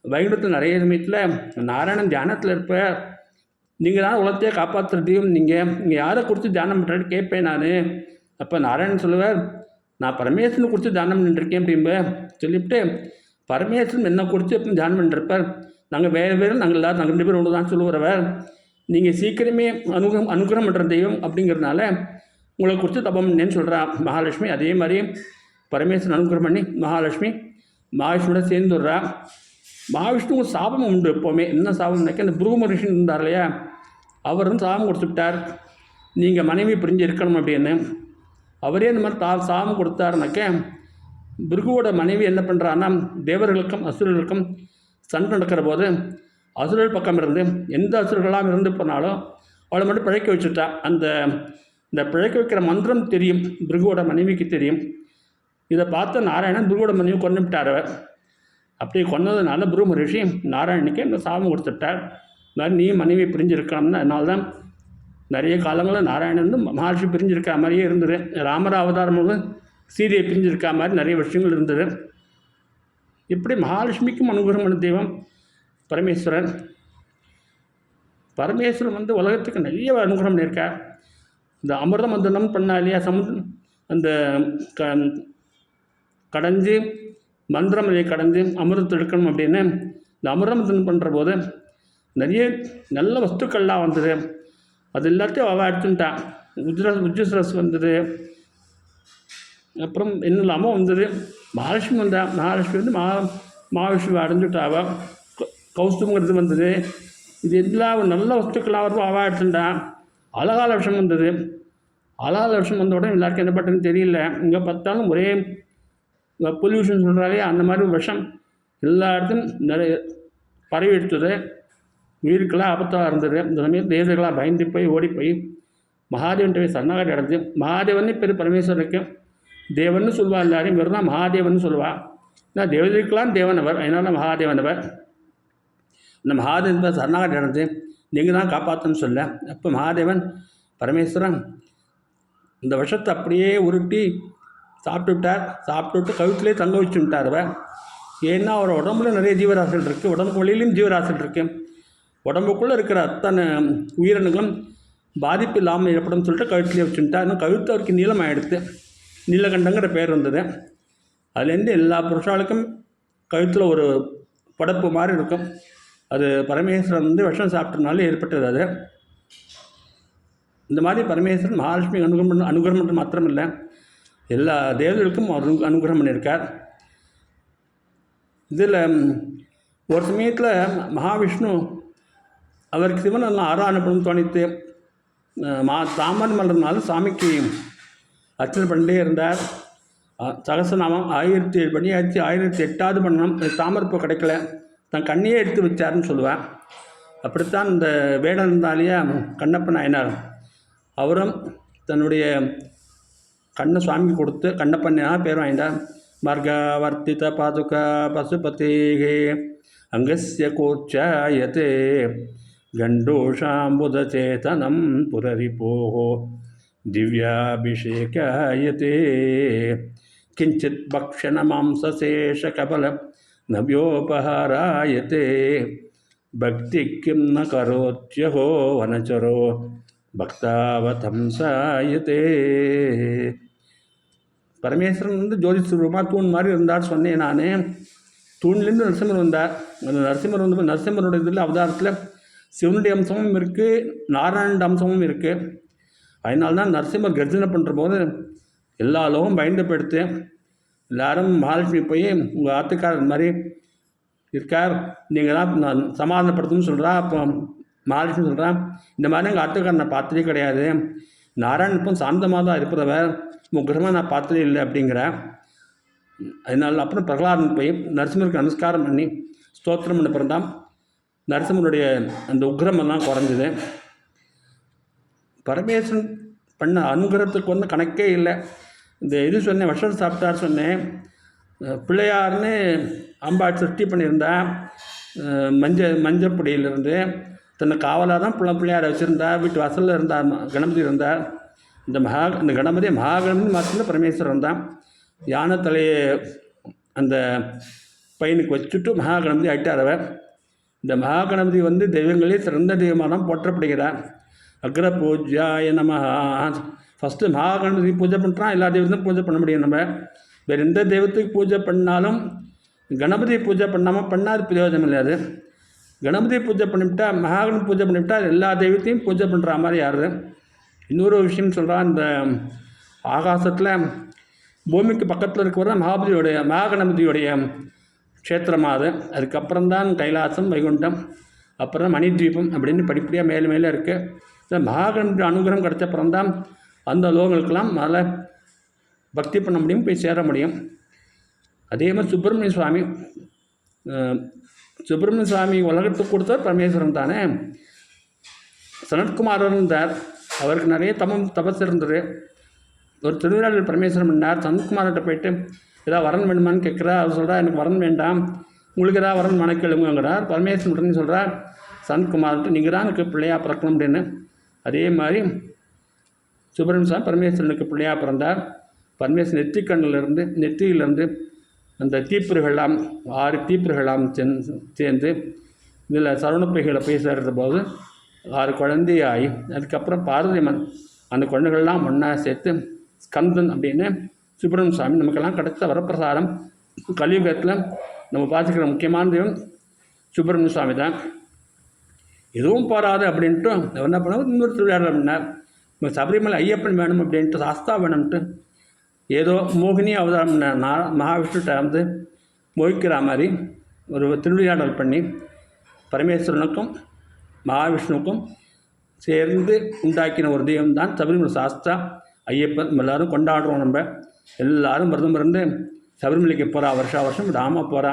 வைகுண்டத்தில் நிறைய சமயத்தில் நாராயணன் தியானத்தில் இருப்ப, நீங்கள் தான் உலகத்தையே காப்பாற்றுறதையும் நீங்கள் யாரை குறித்து தியானம் பண்ணுறேன்னு கேட்பேன் நான். அப்போ நாராயணன் சொல்லுவார், நான் பரமேஸ்வரனை குறித்து தியானம் பண்ணிட்டுருக்கேன் அப்படிம்ப சொல்லிவிட்டு, பரமேஸ்வரன் என்னை குறித்து எப்போ தியானம் பண்ணிருப்பார், நாங்கள் வேறு நாங்கள் எல்லோரும் நாங்கள் 2 பேரும் ஒன்று தான் சொல்லுவார், நீங்கள் சீக்கிரமே அனுகிரகம் பண்ணுற தெய்வம் அப்படிங்கிறதுனால உங்களை குறித்து தபம் பண்ணேன்னு சொல்கிறா மகாலட்சுமி. அதே மாதிரி பரமேஸ்வரன் அனுகிரகம் பண்ணி மகாவிஷ்ணுவோட சேர்ந்து விட்றா. மகாவிஷ்ணுக்கு சாபம் உண்டு எப்போவுமே. என்ன சாபம்னாக்கா, இந்த புருகு மகிஷன் இருந்தார் இல்லையா, அவர் வந்து சாபம் கொடுத்துவிட்டார். நீங்கள் மனைவி பிரிஞ்சு இருக்கணும் அப்படின்னு. அவரே இந்த மாதிரி சாபம் கொடுத்தாருனாக்க பிருகுவோட மனைவி என்ன பண்ணுறான்னா, தேவர்களுக்கும் அசுரர்களுக்கும் சண்டை நடக்கிற போது அசுரர்கள் பக்கம் இருந்து எந்த அசுரர்களாக இருந்து போனாலும் அவளை மட்டும் பிழைக்க வச்சுட்டா. இந்த பிழைக்க வைக்கிற மந்திரம் தெரியும், பிருகுவோட மனைவிக்கு தெரியும். இதை பார்த்த நாராயணன் பிருகுவோட மனைவி கொண்டுவிட்டார். அவர் அப்படி கொன்னதுனால பிருகு மகரிஷி நாராயணனுக்கு இந்த சாபம் கொடுத்துட்டார். மாதிரி நீ மனைவி பிரிஞ்சிருக்கணும்னு. அதனால தான் நிறைய காலங்களில் நாராயணன் வந்து மகர்ஷி பிரிஞ்சிருக்கா மாதிரியே இருந்தது. ராமர அவதாரம் போது சீதையை பிரிஞ்சிருக்கா மாதிரி நிறைய விஷயங்கள் இருந்தது. இப்படி மகாலட்சுமிக்கும் அனுகிரகம் பண்ண தெய்வம் பரமேஸ்வரன். பரமேஸ்வரன் வந்து உலகத்துக்கு நிறைய அனுகிரகம் பண்ணியிருக்கார். இந்த அமிர்த மந்தனம் பண்ணா இல்லையா, அந்த கடைஞ்சி மந்திரமலையை கடைஞ்சி அமிர்தத்தை எடுக்கணும் அப்படின்னு இந்த அமிர்த மந்தனம் பண்ணுற போது நிறைய நல்ல வஸ்துக்கள்லாம் வந்தது. அது எல்லாத்தையும் அவள் எடுத்துட்டான். உஜ்ஜஸ்ரஸ் வந்தது, அப்புறம் என்ன இல்லாமல் வந்தது. மகாலட்சுமி வந்தா. மகாலட்சுமி வந்து மகாவிஷ்ணுவை அடைஞ்சுட்டாவ. கௌஸ்துங்கிறது வந்தது. இது எல்லாம் நல்ல வஸ்துக்களாக வரும் அவள் எடுத்துட்டான். அழகால விஷம் வந்தது. அழகால விஷம் வந்த உடனே எல்லாருக்கும் என்ன பண்ணுறதுன்னு தெரியல. இங்கே பார்த்தாலும் ஒரே பொல்யூஷன் சொல்கிறாலே அந்த மாதிரி விஷம் எல்லா இடத்தும் நிறைய பரவி எடுத்தது. உயிருக்கெல்லாம் ஆபத்தாக இருந்தது. இந்த சமயம் தேவர்களாக பயந்து போய் ஓடி போய் மகாதேவன் போய் சரணாகதி அடைஞ்சு. மகாதேவன் பேர் பரமேஸ்வரனுக்கு தேவன் சொல்லுவாள். எல்லாரையும் பேர் தான் மகாதேவன் சொல்லுவாள். ஏன்னா தேவதைக்கெல்லாம் தேவன் அவர், அதனால மகாதேவன் அவர். இந்த மகாதேவன் பேர் சரணாகதி அடைஞ்சு நீங்கள் தான் காப்பாற்றணும்னு சொல்ல. அப்போ மகாதேவன் பரமேஸ்வரன் இந்த விஷத்தை அப்படியே உருட்டி சாப்பிட்டு கழுத்துலேயே தங்க வச்சு விட்டார் அவர். ஏன்னா அவர் உடம்புல நிறைய ஜீவராசிகள் இருக்குது, உடம்புக்கு வெளியிலையும் ஜீவராசிகள் இருக்குது. உடம்புக்குள்ளே இருக்கிற அத்தனை உயிரினங்களும் பாதிப்பு இல்லாமல் ஏற்படும் சொல்லிட்டு கழுத்துலேயே வச்சுட்டா. இன்னும் கழுத்து அவருக்கு நீளம் ஆகிடுது. நீலகண்டங்கிற பேர் வந்தது. அதுலேருந்து எல்லா புருஷாளுக்கும் கழுத்தில் ஒரு படப்பு மாதிரி இருக்கும். அது பரமேஸ்வரன் வந்து விஷம் சாப்பிட்டதுனால ஏற்பட்டது. அது இந்த மாதிரி பரமேஸ்வரன் மகாலட்சுமி அனுகிரகம் மட்டும் மாத்திரம் இல்லை, எல்லா தேவர்களுக்கும் அவர் அனுகிரகம் பண்ணியிருக்கார். இதில் ஒரு சமயத்தில் மகாவிஷ்ணு அவருக்கு சிவன் எல்லாம் ஆராதனைப்படும் தோணித்து தாமரை மலர்னாலும் சாமிக்கு அர்ச்சனை பண்ணிட்டே இருந்தார். சகசநாமம் 1007 பண்ணி 1008வது பண்ணணும். தாமரைப்பூ கிடைக்கல, தன் கண்ணையே எடுத்து வச்சாருன்னு சொல்லுவேன். அப்படித்தான் இந்த வேடன் இருந்தாலேயே கண்ணப்ப நாயனார் அவரும் தன்னுடைய கண்ணை சுவாமிக்கு கொடுத்து கண்ணப்பண்ணா பேர் வாங்கிட்டார். மார்கவர்த்தித பாதுகா பசுபதேகே அங்கஸ்ய கோச்சாயதே கண்டோஷாம்புதச்சேதனம் புரரிபோஹோ திவ்யாபிஷேகாயதே கிஞ்சித் பக்ஷண மாம்சசேஷ கபல நவ்யோபஹாராயதே பக்தி கிம் ந கரோத்யஹோ வனச்சரோ பக்தாவதம்சாயதே. பரமேஸ்வரன் வந்து ஜோதி சுரூபமாக தூண் மாதிரி இருந்தார் சொன்னேன் நான். தூண்லேருந்து நரசிம்மர் வந்தார். அந்த நரசிம்மர் வந்து நரசிம்மருடைய இதில் அவதாரத்தில் சிவனுடைய அம்சமும் இருக்குது, நாராயண அம்சமும் இருக்குது. அதனால தான் நரசிம்மர் கர்ஜனை பண்ணுற போது எல்லா லோகம் பயந்து போயிடுத்து. எல்லாரும் மகாலட்சுமி போய் உங்கள் ஆத்துக்காரர் மாதிரி இருக்கார், நீங்கள் தான் நான் சமாதானப்படுத்தணும்னு சொல்கிறா. அப்போ மகாலட்சுமி சொல்கிறான், இந்த மாதிரி எங்கள் ஆத்துக்காரர் நான் பார்த்ததே கிடையாது, நாராயணன் இப்போ சாந்தமாக தான் இருப்பதவர், உக்கிரமாக நான் பார்த்ததே இல்லை அப்படிங்கிற. அதனால அப்புறம் பிரகலாதன் போய் நரசிம்மருக்கு நமஸ்காரம் பண்ணி ஸ்தோத்திரம் பண்ண பிறந்தான். நரசிம்மருடைய அந்த உக்கிரமெல்லாம் குறைஞ்சிது. பரமேஸ்வரன் பண்ண அனுகிரகத்துக்கு வந்து கணக்கே இல்லை. இந்த இது சொன்னேன், விஷம் சாப்பிட்டார் சொன்னேன். பிள்ளையார்னு அம்பாள் சிருஷ்டி பண்ணியிருந்தா. மஞ்சள் பொடியிலிருந்து தன்னை காவலாக தான் பிள்ளையாரை வச்சுருந்தா. வீட்டு வாசலில் இருந்தார் கணபதி இருந்தார். இந்த கணபதி மகாகணபதி மாத்திரம் பரமேஸ்வரன் தான். யானை தலையை அந்த பையனுக்கு வச்சுட்டு மகாகணபதி ஆயிட்டார் அவர். இந்த மகாகணபதி வந்து தெய்வங்களே சிறந்த தெய்வமாக தான் போற்றப்படுகிறார். அக்ர பூஜ்யாய நமஹ. ஃபஸ்ட்டு மகாகணபதி பூஜை பண்ணுறான், எல்லா தெய்வத்தையும் பூஜை பண்ண முடியும். நம்ம வேறு எந்த தெய்வத்துக்கு பூஜை பண்ணாலும் கணபதி பூஜை பண்ணால் அது பிரயோஜனம் இல்லையாது. கணபதி பூஜை பண்ணிவிட்டால், மகாகணபதி பூஜை பண்ணிவிட்டால் எல்லா தெய்வத்தையும் பூஜை பண்ணுற மாதிரி யார். இன்னொரு விஷயம் சொல்கிறான், இந்த ஆகாசத்தில் பூமிக்கு பக்கத்தில் இருக்கிற மகாகணபதியோடைய க்ஷேத்திரமாக அது. அதுக்கப்புறம் தான் கைலாசம், வைகுண்டம், அப்புறம் மணித்வீபம் அப்படின்னு படிப்படியாக மேலே மேலே இருக்குது. மகாகணபதி அனுகிரகம் கிடைச்ச பிறந்தான் அந்த லோகங்களுக்கெல்லாம் அதில் பக்தி பண்ண முடியும், போய் சேர முடியும். அதே மாதிரி சுப்பிரமணிய சுவாமி உலகத்துக்கு கொடுத்தவர் பரமேஸ்வரன் தானே. சனத்குமாரர் இருந்தார், அவருக்கு நிறைய தபஸ் இருந்தது. ஒரு திருவிழாவில் பரமேஸ்வரன் பண்ணார். சனத்குமார்கிட்ட போயிட்டு ஏதாவது வரன் வேணுமான்னு கேட்குறா. அவர் சொல்கிறா, எனக்கு வரன் வேண்டாம், உங்களுக்கு ஏதாவது வரன் மனக்கெழுங்குங்கிறார். பரமேஸ்வரன் உடனே சொல்கிறார் சனத்குமார்கிட்ட, நீங்கள் தான் எனக்கு பிள்ளையாக பிறக்கணும் அப்படின்னு. அதே மாதிரி சுப்பிரமணிய சுவாமி பரமேஸ்வரனுக்கு பிள்ளையாக பிறந்தார். பரமேஸ்வரன் நெற்றியிலிருந்து அந்த தீப்பிர்களாம் 6 தீப்பிர்களாம் சேர்ந்து இதில் சரவணப்பைகளை போய் சேர்ந்த போது 6 குழந்தையாகி, அதுக்கப்புறம் பார்வதியம்மன் அந்த குழந்தைகள்லாம் ஒன்றா சேர்த்து ஸ்கந்தன் அப்படின்னு சுப்பிரமணிய சுவாமி நமக்கெல்லாம் கிடைச்ச வரப்பிரசாரம். கலியுகத்தில் நம்ம பார்த்துக்கிற முக்கியமான தெய்வம் சுப்பிரமணிய சுவாமி தான். எதுவும் போகாது அப்படின்ட்டு என்ன பண்ணால் இன்னொரு திருவிழா பண்ணார். சபரிமலை ஐயப்பன் வேணும் அப்படின்ட்டு, சாஸ்தா வேணும்ன்ட்டு ஏதோ மோகினி அவதாரம் மகாவிஷ்ணுட்ட வந்து மோகிக்கிற மாதிரி ஒரு திருவிளையாடல் பண்ணி பரமேஸ்வரனுக்கும் மகாவிஷ்ணுவுக்கும் சேர்ந்து உண்டாக்கின ஒரு தெய்வம் தான் சபரிமலை சாஸ்தா ஐயப்பன். எல்லோரும் கொண்டாடுறோம். நம்ம எல்லோரும் விரதம் இருந்து சபரிமலைக்கு போகிறா. வருஷம் விடாமல் போகிறா.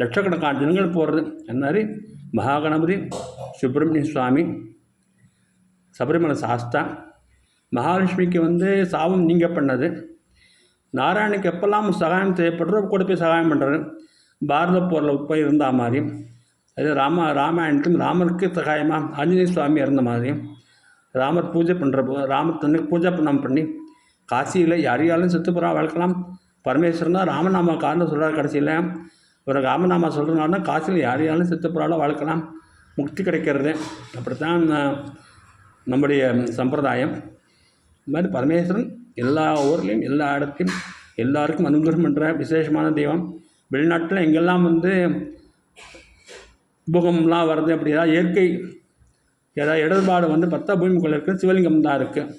லட்சக்கணக்கான ஜனங்கள் போகிறது. அந்த மாதிரி மகாகணபதி, சுப்பிரமணிய சுவாமி, சபரிமலை சாஸ்தா, மகாலட்சுமிக்கு வந்து சாபம் நீங்க பண்ணது. நாராயணுக்கு எப்பெல்லாம் சகாயம் தேவைப்படுறோ கூட போய் சகாயம் பண்ணுறாரு. பாரத போரில் போய் இருந்த மாதிரி, அது ராமாயணத்துக்கும் ராமருக்கு சகாயமாக ஆஞ்சநேய சுவாமி இருந்த மாதிரியும், ராமர் பூஜை பண்ணுறப்போ ராமர் தன்னுக்கு பூஜை பண்ணாமல் பண்ணி காசியில் யாரையாலும் செத்துப்புறா வளர்க்கலாம். பரமேஸ்வரன் தான் ராமநாமா காரணம் சொல்கிறார். கடைசியில் ஒரு ராமநாமா சொல்கிறதுனால தான் காசியில் யாரையாலும் செத்துப்புறாலும் வளர்க்கலாம், முக்தி கிடைக்கிறது. அப்படித்தான் நம்முடைய சம்பிரதாயம். இது மாதிரி பரமேஸ்வரன் எல்லா ஊர்லேயும் எல்லா இடத்தையும் எல்லாருக்கும் அனுகிரகம் பண்ணுற விசேஷமான தெய்வம். வெளிநாட்டில் எங்கெல்லாம் வந்து பூகம்லாம் வருது, அப்படி ஏதாவது இயற்கை ஏதாவது இடர்பாடு வந்து 10 பூமிக்குள்ளே இருக்கிற சிவலிங்கம் தான் இருக்குது.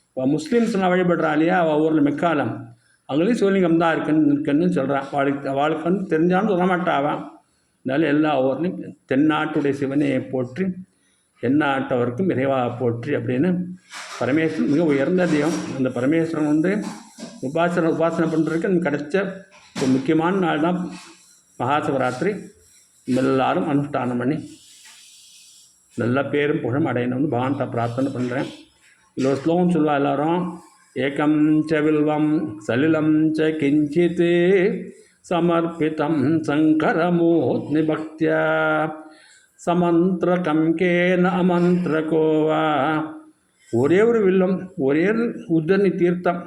இப்போ முஸ்லீம்ஸ்லாம் வழிபடுறா இல்லையா, ஊரில் மெக்காலம், அவங்களையும் சிவலிங்கம் தான் இருக்குன்னு சொல்கிறான். அவளுக்கு வந்து தெரிஞ்சாலும் சொல்ல மாட்டாவான். அதனால எல்லா ஊர்லேயும் தென்னாட்டுடைய சிவனையை போற்றி எந்நாட்டவருக்கும் இறைவாக போற்றி அப்படின்னு பரமேஸ்வரன் மிக உயர்ந்த தெய்வம். அந்த பரமேஸ்வரன் வந்து உபாசனை பண்ணுறதுக்கு நமக்கு கிடைச்ச ஒரு முக்கியமான நாள் தான் மகாசிவராத்திரி. எல்லாரும் அனுஷ்டானம் பண்ணி நல்ல பேரும் புகழும் அடையணும்னு பகவான்கிட்ட பிரார்த்தனை பண்ணுறேன். இல்லை ஒரு ஸ்லோகம் சொல்லுவா எல்லாரும், ஏகம் ச வில்வம் சலிலம் ச கிஞ்சித் சமர்ப்பிதம் சங்கரமூர்த்தி பக்தியா சமந்திரகம் கேன அமந்திரகோவா. ஒரே ஒரு வில்லம், ஒரே உத்தரணி தீர்த்தம்,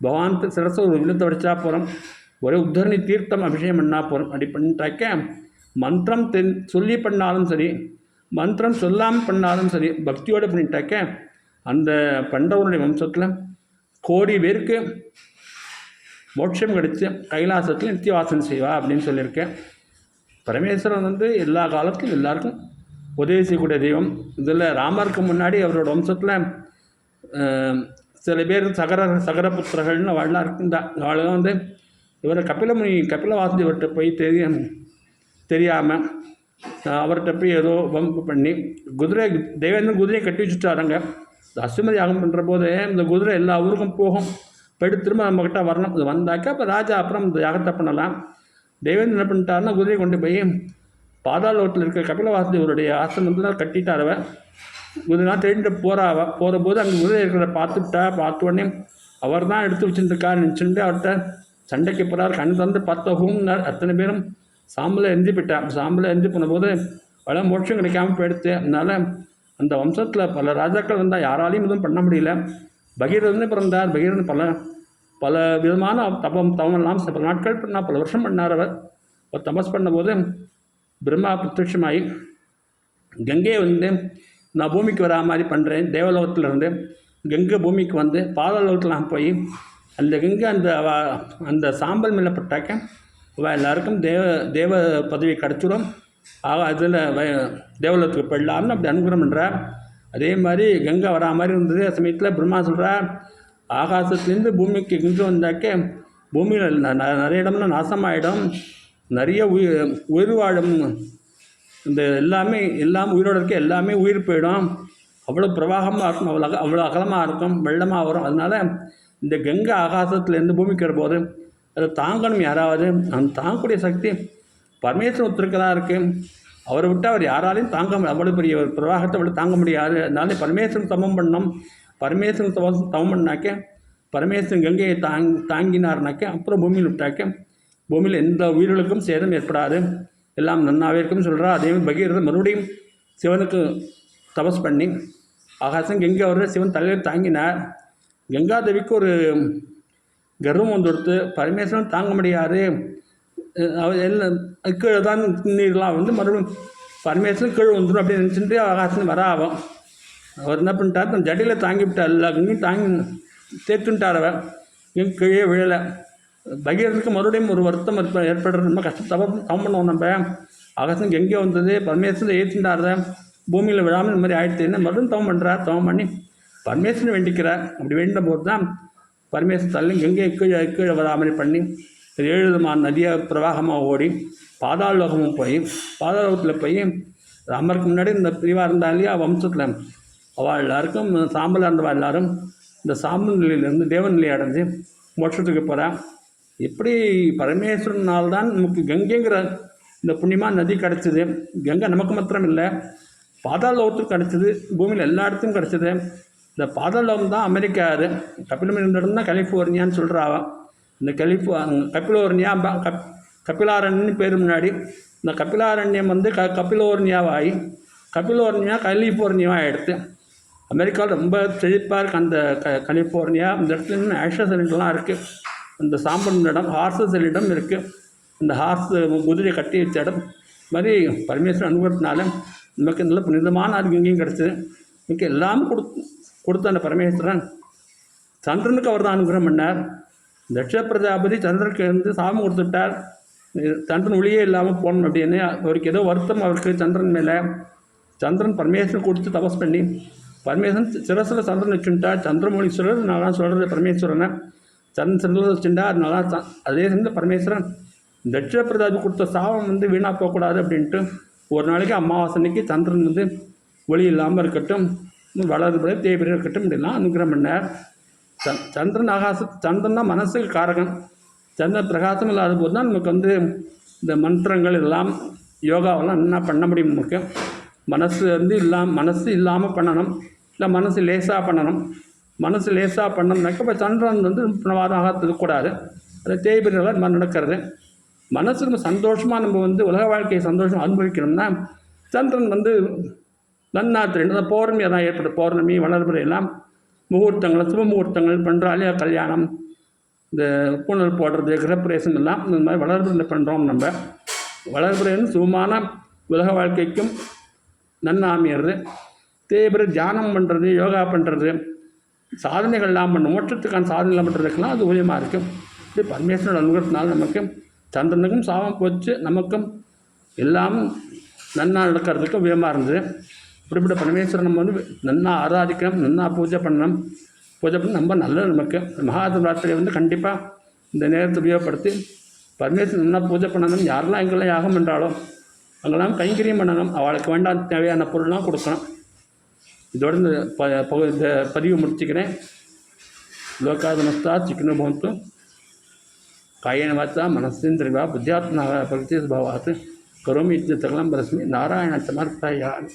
பகவான் சிரச ஒரு வில்லத்தை வடிச்சா போகிறோம், ஒரே உத்தரணி தீர்த்தம் அபிஷேகம் பண்ணால் போகிறோம். அப்படி பண்ணிட்டாக்க மந்திரம் சொல்லி பண்ணாலும் சரி, மந்திரம் சொல்லாமல் பண்ணாலும் சரி, பக்தியோடு பண்ணிட்டாக்க அந்த பண்டவருடைய வம்சத்தில் கோடி பேருக்கு மோட்சம் கிடைச்சி கைலாசத்தில் நித்தியவாசம் செய்வா அப்படின்னு சொல்லியிருக்கேன். பரமேஸ்வரன் வந்து எல்லா காலத்திலும் எல்லாருக்கும் உதவி செய்யக்கூடிய தெய்வம். இதில் ராமருக்கு முன்னாடி அவரோட வம்சத்தில் சில பேர் சகரபுத்திரர்கள்னு அவள்லாம் இருக்குந்தா. அவளும் வந்து இவரை கபிலவாசுதேவர்கிட்ட போய் தெரியாமல் அவர்கிட்ட போய் ஏதோ வம்பு பண்ணி தேவேந்திரன் குதிரையை கட்டி வச்சுட்டாருங்க. அசுமதி யாகம் பண்ணுற போது இந்த குதிரை எல்லா ஊருக்கும் போகும், போய்ட்டு திரும்ப நம்மக்கிட்ட வரணும். அது வந்தாக்கா இப்போ ராஜா அப்புறம் இந்த யாகத்தை பண்ணலாம். தேவேந்திரன் என்ன பண்ணிட்டாருன்னா குதிரையை கொண்டு போய் பாதாளத்தில் இருக்கிற கபிலவாசுதேவருடைய ஆசிரமத்தில் கட்டிட்டாரவ. குதிரைலாம் தேடிட்டு போகிற போது அங்கே குதிரை இருக்கிறத பார்த்த உடனே அவர் தான் எடுத்து வச்சுருக்காரு நினச்சிட்டு அவர்கிட்ட சண்டைக்கு போகிறார். கண் தந்து பார்த்தோம்னார். அத்தனை பேரும் சாம்பலை எரிஞ்சு போயிட்டான். சாம்பலை எரிஞ்சு போனபோது பல மோட்சம் கிடைக்காம போயிடுத்து. அதனால் அந்த வம்சத்தில் பல ராஜாக்கள் வந்தால் யாராலையும் எதுவும் பண்ண முடியல. பகீரதனே பிறந்தார். பகீரதன் பல விதமான தவமெல்லாம் பல நாட்கள் பண்ணால் பல வருஷம் பண்ணார். அவர் தபஸ் பண்ணும்போது பிரம்மா பிரத்யட்சமாகி கங்கையை வந்து நான் பூமிக்கு வரா மாதிரி பண்ணுறேன், தேவலோகத்தில் இருந்து கங்கை பூமிக்கு வந்து பாதாளோகத்தில் நான் போய் அந்த கங்கை அந்த சாம்பல் மேலே பட்டாக்க எல்லாருக்கும் தேவ பதவி கிடச்சிடும். ஆக அதில் தேவலோகத்துக்கு போயிடலாம்னு அப்படி அனுகிரகம் பண்ணுறார். அதே மாதிரி கங்கை வரா மாதிரி இருந்தது. சமயத்தில் பிரம்மா சொல்கிறார், ஆகாசத்துலேருந்து பூமிக்கு கங்கை வந்தாக்க பூமியில் நிறைய இடம்லாம் நாசமாகிடும், நிறைய உயிர் வாழும், இந்த எல்லாம் உயிரோடு இருக்க எல்லாமே உயிர் போயிடும். அவ்வளோ பிரவாகமாக இருக்கும், அவ்வளோ அகலமாக இருக்கும், வெள்ளமாக வரும். அதனால் இந்த கங்கை ஆகாசத்துலேருந்து பூமிக்கு வரும்போது அதை தாங்கணும் யாராவது. அந்த தாங்கக்கூடிய சக்தி பரமேஸ்வரன் ஒருத்தருக்கெல்லாம் இருக்குது. அவரை விட்டு அவர் யாராலையும் அவ்வளோ பெரிய ஒரு பிரவாகத்தை அவ்வளோ தாங்க முடியாது. அதனால பரமேஸ்வரன் சமம் பண்ணோம். பரமேஸ்வரன் சமம் பண்ணாக்க பரமேஸ்வரன் கங்கையை தாங்கினார்னாக்க அப்புறம் பூமியில் விட்டாக்க பூமியில் எந்த உயிர்களுக்கும் சேதம் ஏற்படாது, எல்லாம் நன்னாவே இருக்குன்னு சொல்கிறா. அதேமாதிரி பகீரதன் மறுபடியும் சிவனுக்கு தபஸ் பண்ணி ஆகாசம் கங்கை வர்ற சிவன் தலையில் தாங்கினார். கங்காதேவிக்கு ஒரு கர்வம் வந்துடுத்து, பரமேஸ்வரன் தாங்க முடியாது, அவர் எல்லாம் கீழே தான் நீர்லாம் மறுபடியும் பரமேஸ்வரன் கீழே வந்துடும் அப்படின்னு நினச்சிட்டு ஆகாசம் வர ஆகும். அவர் என்ன பண்ணிட்டார், தன் ஜடியில் தாங்கிவிட்டார், எல்லா கங்கையும் தாங்கி தேத்துட்டார். அவர் கீழே விழலை. பகீரனுக்கு மறுபடியும் ஒரு வருத்தம் ஏற்படுறது, நம்ம கஷ்டத்தவம் பண்ணுவோம். நம்ம ஆகாசம் எங்கே வந்தது, பரமேஸ்வரன் ஏற்றுட்டார், பூமியில் விழாமல் இந்த மாதிரி ஆயிடுச்சுன்னு மறுபடியும் தவம் பண்ணுறார். தவம் பண்ணி பரமேஸ்வரன் வேண்டிக்கிறார். அப்படி வேண்டும் போது தான் பரமேஸ்வரன் தள்ளி கங்கையை கீழே வராமல் பண்ணி 7 விதமான நதியாக பிரவாகமாக ஓடி பாதாளோகமும் போய் பாதாளோகத்தில் போய் ராமருக்கு முன்னாடி இந்த பிரிவாக இருந்தா இல்லையா வம்சத்தில் அவள் எல்லாருக்கும் சாம்பலாக இருந்தவா எல்லாரும் இந்த சாம்பல் நிலையிலேருந்து தேவநிலையை அடைஞ்சு மோட்சத்துக்கு போகிறான். எப்படி பரமேஸ்வரனால் நமக்கு கங்கைங்கிற இந்த புண்ணியமாக நதி கிடச்சிது. கங்கை நமக்கு மாத்திரம் இல்லை, பாதாளோகத்துக்கு கிடச்சிது, பூமியில் எல்லா இடத்துக்கும் கிடச்சிது. இந்த பாதாளோகம் தான் அமெரிக்கா. அது கபிலமிடம் தான் கலிஃபோர்னியான்னு சொல்கிறாவா. இந்த கபிலோர்னியா கபிலாரண்யன்னு பேர் முன்னாடி இந்த கபிலாரண்யம் கபிலோர்னியாவாகி கபிலோர்னியா கலிஃபோர்னியாவாக எடுத்து அமெரிக்காவில் ரொம்ப செழிப்பாக இருக்குது. அந்த கலிஃபோர்னியா இந்த இடத்துல இன்னும் ஆஷஸ் சிலிண்டர்லாம் இருக்குது. அந்த சாம்பல் இடம் ஹார்ஸஸ் இடம் இருக்குது. அந்த ஹார்ஸ் குதிரையை கட்டி வச்ச இடம் மாதிரி பரமேஸ்வரன் அனுபவத்தினால நமக்கு நல்ல புனிதமான அது இங்கேயும் கிடச்சிது. நமக்கு எல்லாம் கொடுத்த அந்த பரமேஸ்வரன் சந்திரனுக்கு அவர் தான் அனுகிரகம் பண்ணார். தட்ச பிரஜாபதி சந்திரனுக்கு சாபம் கொடுத்துட்டார், சந்திரன் ஒளியே இல்லாமல் போகணும் அப்படின்னு. அவருக்கு ஏதோ வருத்தம் அவருக்கு சந்திரன் மேலே. சந்திரன் பரமேஸ்வரன் கொடுத்து தபஸ் பண்ணி பரமேஸ்வரன் சிரசில் சந்திரன் வச்சுட்டார். சந்திரமௌலீஸ்வரர் நான் சொல்கிறது பரமேஸ்வரனை சந்திரன் சிரசில் வச்சுட்டா. அதனால அதே சமயம் பரமேஸ்வரன் தட்ச பிரஜாபதி கொடுத்த சாபம் வீணாக போகக்கூடாது அப்படின்ட்டு ஒரு நாளைக்கு அமாவாசனைக்கு சந்திரன் ஒளி இல்லாமல் இருக்கட்டும், வளர்புற தேய்பிரி இருக்கட்டும் இப்படிலாம் அனுகிரகம் பண்ணார். சந்திரன் சந்திரன் தான் மனசுக்கு காரகம். சந்திரன் பிரகாசம் இல்லாத போது தான் நமக்கு இந்த மந்திரங்கள் எல்லாம் யோகாவெல்லாம் என்ன பண்ண முடியும். நமக்கு மனசு இல்லாமல் பண்ணணும், இல்லை மனசு லேசாக பண்ணணும். மனசு லேசாக பண்ணோம்னாக்க இப்போ சந்திரன் பிரணவாதமாக இருக்கக்கூடாது. அதை தேய்பிரிகளாக இந்த மாதிரி நடக்கிறது. மனசு நம்ம சந்தோஷமாக நம்ம உலக வாழ்க்கையை சந்தோஷம் அனுபவிக்கணும்னா சந்திரன் நன்னா தெரியும். பௌர்ணமி அதான் ஏற்படும். பௌர்ணமி வளர்பிறை எல்லாம் முகூர்த்தங்கள் சுப முகூர்த்தங்கள் பண்ணுறாலே கல்யாணம், இந்த பூணல் போடுறது, கிரகப்பிரவேசம் எல்லாம் இந்த மாதிரி வளர்பிறை பண்ணுறோம். நம்ம வளர்பிறைன்னு சுபமான உலக வாழ்க்கைக்கும் நன்னா அமையிறது. தேய்பிறை தியானம் பண்ணுறது, யோகா பண்ணுறது, சாதனைகள்லாம் பண்ணும், மோட்சத்துக்கான சாதனைகள் பண்ணுறதுக்கெல்லாம் அது உதயமாக இருக்குது. இப்படி பரமேஸ்வரன் அனுகிரகத்தினால நமக்கு சந்திரனுக்கும் சாபம் போச்சு, நமக்கும் எல்லாம் நன்னா நடக்கிறதுக்கும் உதயமாக இருந்தது. இப்படிப்பட்ட பரமேஸ்வரன் நம்ம நன்னா ஆராதிக்கணும், நன்னா பூஜை பண்ணணும். பூஜை பண்ணி ரொம்ப நல்லது நமக்கு. மகாசிவராத்திரியை கண்டிப்பாக இந்த நேரத்தை உபயோகப்படுத்தி பரமேஸ்வரன் நன்னா பூஜை பண்ணணும். யாரெல்லாம் எங்கெல்லாம் யாகம் பண்ணுறாலோ அங்கெல்லாம் கைங்கரியம் பண்ணணும். அவளுக்கு வேண்டாம் தேவையான பொருள்லாம் கொடுக்கணும். இதோடு இந்த பதிவு முடிச்சுக்கிறேன். லோகா நமஸ்தா சிக்கன பவந்து காயேன வாச்சா மனசேந்திரியா புத்தியாத்மனா பிரகதி பாவாத் கரோமி இத்தியர்த்தம் பரஸ்மி நாராயண சமர்ப்பயாமி.